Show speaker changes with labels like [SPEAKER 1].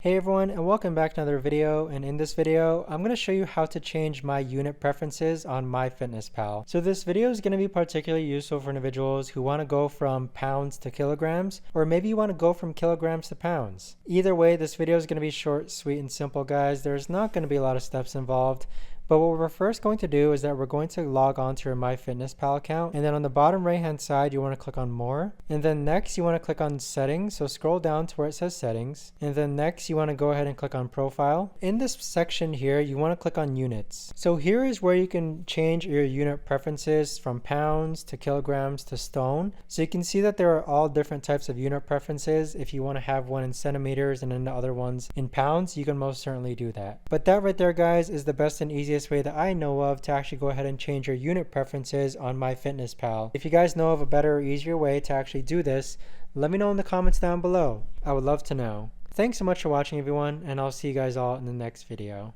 [SPEAKER 1] Hey everyone, and welcome back to another video. And in this video I'm going to show you how to change my unit preferences on MyFitnessPal. So this video is going to be particularly useful for individuals who want to go from pounds to kilograms, or maybe you want to go from kilograms to pounds. Either way, this video is going to be short, sweet, and simple, guys. There's not going to be a lot of steps involved. But what we're first going to do is that we're going to log on to your MyFitnessPal account, and then on the bottom right hand side you want to click on more, and then next you want to click on settings. So scroll down to where it says settings, and then next you want to go ahead and click on profile. In this section here you want to click on units. So here is where you can change your unit preferences from pounds to kilograms to stone. So you can see that there are all different types of unit preferences. If you want to have one in centimeters and then the other ones in pounds, you can most certainly do that. But that right there, guys, is the best and easiest way that I know of to actually go ahead and change your unit preferences on MyFitnessPal. If you guys know of a better or easier way to actually do this, let me know in the comments down below. I would love to know. Thanks so much for watching, everyone, and I'll see you guys all in the next video.